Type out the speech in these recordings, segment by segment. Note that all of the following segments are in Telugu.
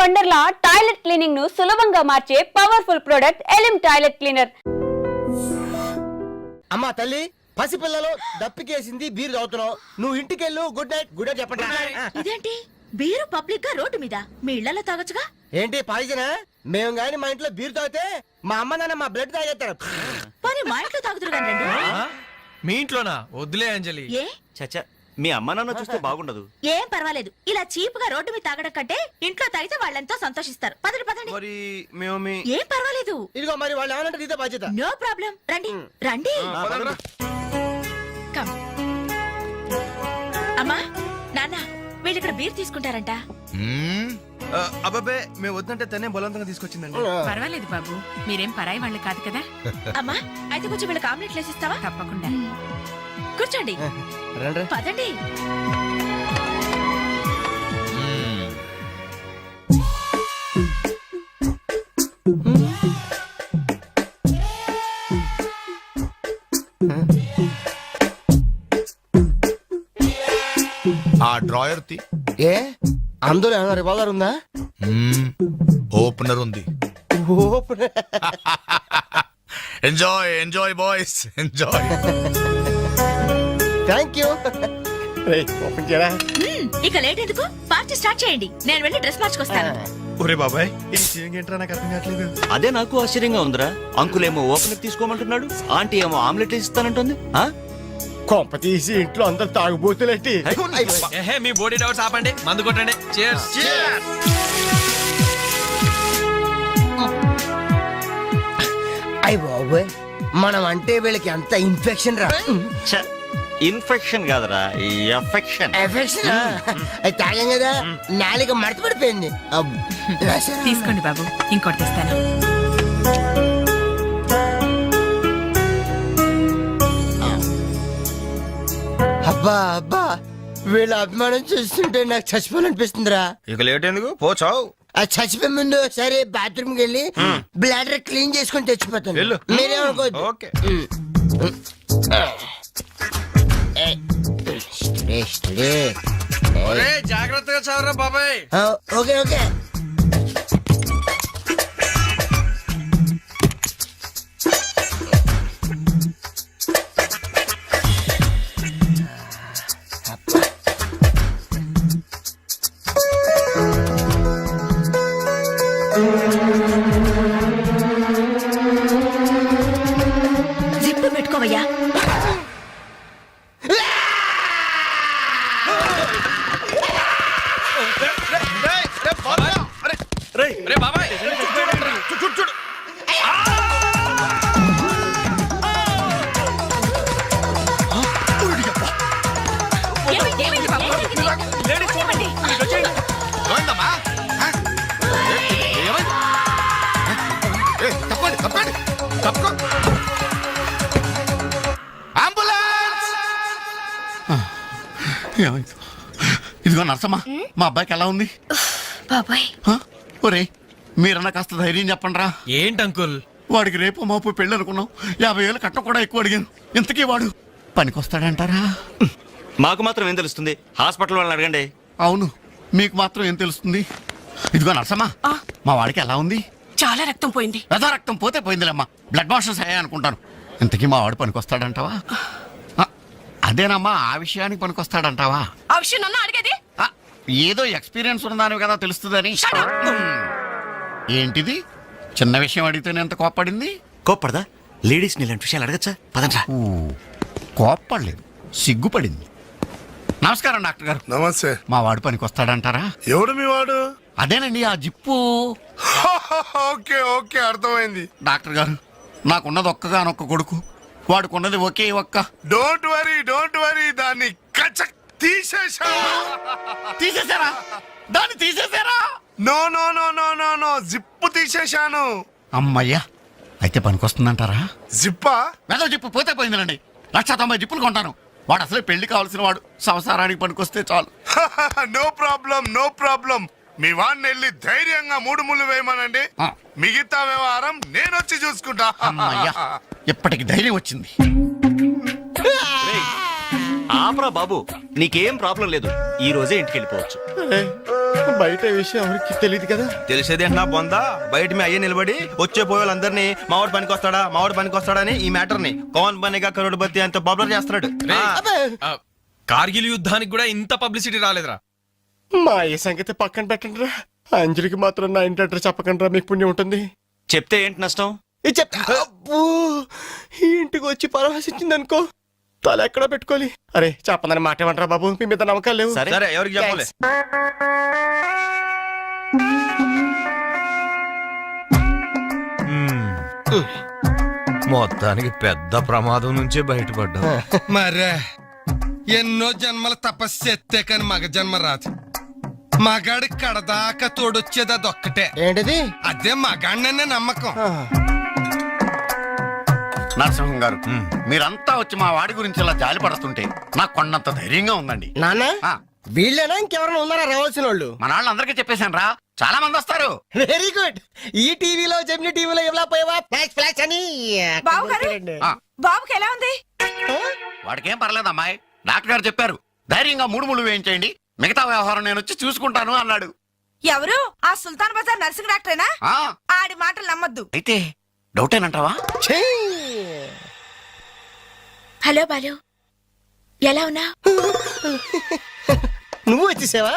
వండర్లా టాయిలెట్ క్లీనింగ్ ను సులభంగా మార్చే powerful product Elim toilet cleaner. అమ్మా తల్లి, పసిపిల్లలో దప్పికేసింది, బీరు తాగుతున్నావు. నువ్వు ఇంటికెళ్ళు. Good night. గుడ్ నైట్ చెప్పండి. ఇదేంటి బీరు పబ్లిక్ గా రోడ్డు మీద? మీ ఇళ్లలో తాగొచ్చుగా. ఏంటి పాయిజనా? మేము గాని మా ఇంట్లో బీరు తాగితే మా అమ్మ నాన్న మా బ్లడ్ తాగేస్తారు. మరి మా ఇంట్లో తాగుతురు కానీ రండి. మీ ఇంట్లోనా? వద్దులే అంజలి. ఏ చచ్చా, మీ అమ్మ నాన్న చూస్తే బాగుండదు. ఏం పర్వాలేదు. ఇలా చీప్ గా రోడ్డు మీద తాగడం కంటే ఇంట్లో తాగితే వాళ్ళెంతో సంతోషిస్తారు. పదండి పదండి. మరి మేము ఏం పర్వాలేదు. ఇదిగో మరి వాళ్ళు ఏమనంటే నీదే బాధ్యత. No problem. రండి రండి. కమ్. అమ్మా నాన్న, వీళ్ళు ఇక్కడ బీర్ తీసుకుంటారంట. అబ్బాబే, మేము వద్దంటే తనే బలవంతంగా తీసుకొచ్చిందండి. పర్వాలేదు బాబు, మీరేం పరాయి వాళ్ళు కాదు కదా. అమ్మా అయితే కొంచెం వీళ్ళకి ఆమ్లెట్లు వేసిస్తావా? తప్పకుండా. కూర్చోండి. రండి. పదండి. ఆ డ్రాయర్ తి ఏ అందులో ఏమైనా రివాల్వర్ ఉందా? ఓపెనర్ ఉంది. Enjoy enjoy boys enjoy. Thank you. Open చేయరా. ఇక లేట్ ఎందుకు, పార్టీ స్టార్ట్ చేయండి. నేను వెళ్ళి డ్రెస్ మార్చుకొస్తాను. ఒరే బాబాయ్, ఇది సీయింగ్ ఏంట్రా, నాకు అర్థం కావట్లేదు. అదే నాకు ఆశ్చర్యంగా ఉందిరా. అంకుల్ ఏమో ఓపెనర్ తీసుకోమంటున్నాడు, ఆంటీ ఏమో ఆమ్లెట్ ఇస్తానంటుంది. కొంప తీసి ఇంట్లో అందరు తాగుబోతులేంటి? మీ బాడీ డౌట్స్ ఆపండి, మందు కొట్టండి. Cheers. అయ్య బాబోయ్, మనం అంటే వీళ్ళకి ఎంత ఇన్ఫెక్షన్ రా. ఇన్ఫెక్షన్ కాదురా, ఎఫెక్షన్. ఎఫెక్షన్ అది తాగాం కదా, నాలుక మడత పడిపోయింది. తీసుకోండి బాబు, ఇంకోటి తెస్తాను. అబ్బా అబ్బా, వీళ్ళ అభిమానం చూస్తుంటే నాకు చచ్చిపోవాలనిపిస్తుందిరా. ఇక లేట్ ఎందుకు, పోచావు. ఆ చచ్చిపోయే ముందు సరే బాత్రూమ్ కి వెళ్ళి బ్లాడర్ క్లీన్ చేసుకొని తెచ్చిపోతాను. వెళ్ళు. మీరేమనుకోవద్దు. ఓకే. జాగ్రత్తగా చదవరా బాబాయ్. Okay okay. జిప్పు పెట్టుకోవయ్యా. రే బాబాయ్, చూడు చూడు. ఏమైంది బాబు? ఏమైంది? ఏమైందమ్మా? ఏమైంది? తప్పండి తప్పండి తప్పుకో. అంబులెన్స్! ఏమైంది? ఇదిగో నర్సమ్మా, మా అబ్బాయికి ఎలా ఉంది? బాబాయ్ ఒరే, మీరన్నా కాస్త ధైర్యం చెప్పండి రా. ఏంటి అంకుల్? వాడికి రేపు మాపు పెళ్ళి అనుకున్నాం. 50,000 కట్ట కూడా ఎక్కువ అడిగాను. ఇంతకీ వాడు పనికొస్తాడంటారా? మాకు మాత్రం ఏం తెలుస్తుంది, హాస్పిటల్ వాళ్ళని అడగండి. అవును, మీకు మాత్రం ఏం తెలుస్తుంది? ఇదిగో నర్సమ్మా, మా వాడికి ఎలా ఉంది? చాలా రక్తం పోయింది. రక్తం పోతే పోయిందిలేమ్మా, బ్లడ్ వాషెస్ అయ్యాయి అనుకుంటాను. ఇంతకీ మా వాడు పనికొస్తాడంటావా? అదేనమ్మా, ఆ విషయానికి పనికొస్తాడంటావా? ఆ విషయం నన్ను అడిగేది? ఏదో ఎక్స్పీరియన్స్ ఉన్నదాని కదా తెలుస్తుందని. ఏంటిది, చిన్న విషయం అడిగితేనే ఎంత కోప్పడింది? కోప్పడదా? లేడీస్ ఇలాంటి విషయాలు అడగచ్చా? పదండ్రా. కోప్పడలేదు, సిగ్గుపడింది. నమస్కారం డాక్టర్ గారు. నమస్తే. మా వాడు పనికొస్తాడంటారా? ఎవడు మీ వాడు? అదేనండి ఆ జిప్పు. ఓకే ఓకే, అర్థమైంది. డాక్టర్ గారు, నాకున్నది ఒక్కగానొక్క కొడుకు, వాడుకున్నది ఒకే ఒక్క. డోంట్ వరీ, దాన్ని కచక్ తీసేశా. తీసేశారా? దాన్ని తీసేశారా? No no no no no no, zip తీసేశాను. అమ్మయ్యా, అయితే పనికొస్తుందంటారా? జిప్పా? వెదో జిప్పు పోతే పోయిందిలండి. 190 జిప్పులు కొంటాను. వాడు అసలే పెళ్లి కావాల్సిన వాడు, సంసారానికి పనికొస్తే చాలు. No problem. మీ వాడిని వెళ్ళి ధైర్యంగా 3 ముళ్ళు వేయమనండి. మిగతా వ్యవహారం నేనొచ్చి చూసుకుంటా. అమ్మయ్యా, ఇప్పటికి ధైర్యం వచ్చింది. ఆపరా బాబు, నీకేం ప్రాబ్లం లేదు. ఈ రోజే ఇంటికి వెళ్ళిపోవచ్చు. బయట ఈ విషయం ఎవరికి తెలియదు కదా. తెలిసేది ఏంటన్నా బొందా, బయట మీ అయ్యే నిలబడి వచ్చే పోయే వాళ్ళందరినీ మావాడు పనికి వస్తాడా అని ఈ మ్యాటర్ ని కౌన్ బనేగా కరోడ్పతి అంత పాపులర్ చేస్తున్నాడు. అబ్బే, కార్గిల్ యుద్ధానికి కూడా ఇంత పబ్లిసిటీ రాలేదురా. మా ఈ సంగతి పక్కన పెట్టండి రా. అంజలికి మాత్రం నా ఇంటి అడ్రస్ చెప్పకండి రా, మీకు పుణ్యం ఉంటుంది. చెప్తే ఏంటి నష్టం? ఇది చెప్తా. అబ్బో, ఈ ఇంటికి వచ్చి పరామర్శించింది అనుకో, తల ఎక్కడో పెట్టుకోవాలి. అరే చెప్పందని మాట ఏమంటారా బాబు, మీ మీద నమ్మకాలు లేవు. సరే సరే ఎవరికి చెప్పలే. మొత్తానికి పెద్ద ప్రమాదం నుంచే బయటపడ్డా. మరే ఎన్నో జన్మల తపస్సు ఎత్తే కాని మగ జన్మ రాదు. మగాడి కడదాకా తోడొచ్చేది అదొక్కటే. ఏంటిది? అదే మగాడిననే నమ్మకం. నరసింహం గారు, మీరంతా వచ్చి మా వాడి గురించి ఇలా జాలి పడుతుంటే నాకు కొండంత ధైర్యంగా ఉందండి. నాన్న, ఆ, వీళ్ళేనా ఇంకెవరైనా ఉన్నారా రావాల్సిన వాళ్ళు? మన వాళ్ళందరికీ చెప్పేశాను రా, చాలా మంది వస్తారు. Very good. ఈ టీవీలో జెమిని టీవీలో ఎవలా పోయావా ఫ్లాష్ ఫ్లాష్ అని. బావగారు? ఆ, బాబుకి ఎలా ఉంది? వాడికేం పర్లేదు అమ్మాయి, డాక్టర్ గారు చెప్పారు ధైర్యంగా 3 ముళ్ళు వేయించేయండి, మిగతా వ్యవహారం నేను వచ్చి చూసుకుంటాను అన్నాడు. ఎవరు? ఆ సుల్తాన్ బజార్ నర్సింగ్ డాక్టరేనా? ఆ, ఆడి మాటలు నమ్మద్దు. అయితే డౌటేనంటావా? ఛీ! హలో బాలు, ఎలా ఉన్నా? నువ్వు వచ్చేసావా?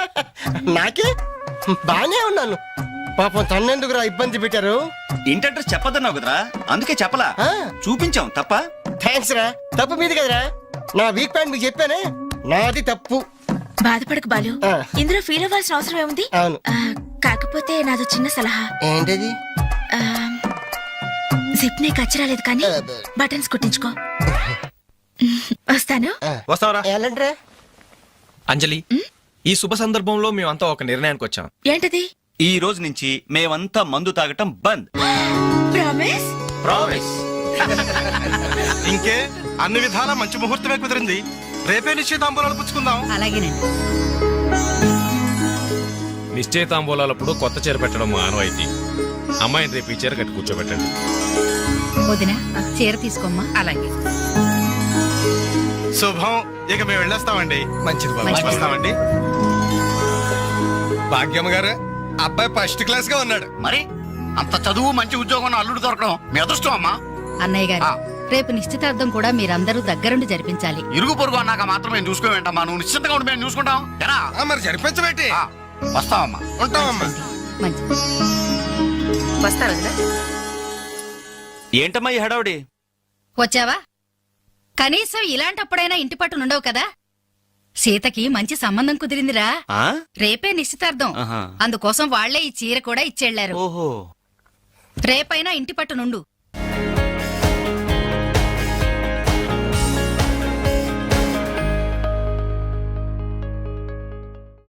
నాకే బానే ఉన్నాను. పాపం తన్నెందుకురా ఇబ్బంది పెట్టారు? ఇంటి అడ్రస్ చెప్పదన్నావు కదరా, అందుకే చెప్పలా. ఆ. చూపించాం తప్ప. థ్యాంక్స్ రా. తప్పు మీది కదరా. నా వీక్ పాయింట్ మీకు చెప్పానే, నాది తప్పు. బాధపడకు బాలు, ఆ. ఇందులో ఫీల్ అవ్వాల్సిన అవసరం ఏముంది? అవును. కాకపోతే నాదో చిన్న సలహా. ఏంటది? జిప్ ని కచ్చరాలేదు కానీ బటన్స్ కుట్టించుకో. వస్తాను. వస్తావరా? ఎలాంటిరా? అంజలి, ఈ శుభ సందర్భంలో మేమంతా ఒక నిర్ణయానికి వచ్చాం. ఏంటది? ఈ రోజు నుంచి మేమంతా మందు తాగటం బంద్. ప్రామిస్? ప్రామిస్. ఇంకే అన్ని విధాలా మంచి ముహూర్తమే కుదిరింది. రేపే నిశ్చితాంబూలాలు పుచ్చుకుందాం. అలాగేనండి. నిశ్చయితాంబూలాలప్పుడు కొత్త చీర పెట్టడం ఆనవాయితీ. అమ్మాయిని రేపు ఈ చీర కట్టి కూర్చోబెట్టండి. వదిన చీర తీసుకోమ్మా. అలాగే. శుభం. ఇక మేము వెళ్ళొస్తామండి. మంచిది బాబు. వస్తామండి. భాగ్యమ్మ గారు, అబ్బాయి ఫస్ట్ క్లాస్ గా ఉన్నాడు. మరి అంత చదువు మంచి ఉద్యోగం అల్లుడు దొరకడం మీ అదృష్టం అమ్మా. అన్నయ్య గారు, ఆ. రేపు నిశ్చితార్థం కూడా మీరందరూ దగ్గరుండి జరిపించాలి. ఇరుగు పొరుగు అన్నాక మాత్రం మేము చూసుకోవేంటమ్మా, నువ్వు నిశ్చింతగా ఉండి మేము చూసుకుంటాం. ఎరా? మరి జరిపించబెట్టి ఆ, వస్తావమ్మా. ఉంటామమ్మా. మంచి వస్తారు వదినా. ఏంటమ్మా ఈ హడావుడి? వచ్చావా? కనీసం ఇలాంటప్పుడైనా ఇంటి పట్టు నుండవు కదా. సీతకి మంచి సంబంధం కుదిరిందిరా. ఆ? రేపే నిశ్చితార్థం. ఆహా. అందుకోసం వాళ్లే ఈ చీర కూడా ఇచ్చెళ్లారు. ఓహో. రేపైనా ఇంటి పట్టు నుండు.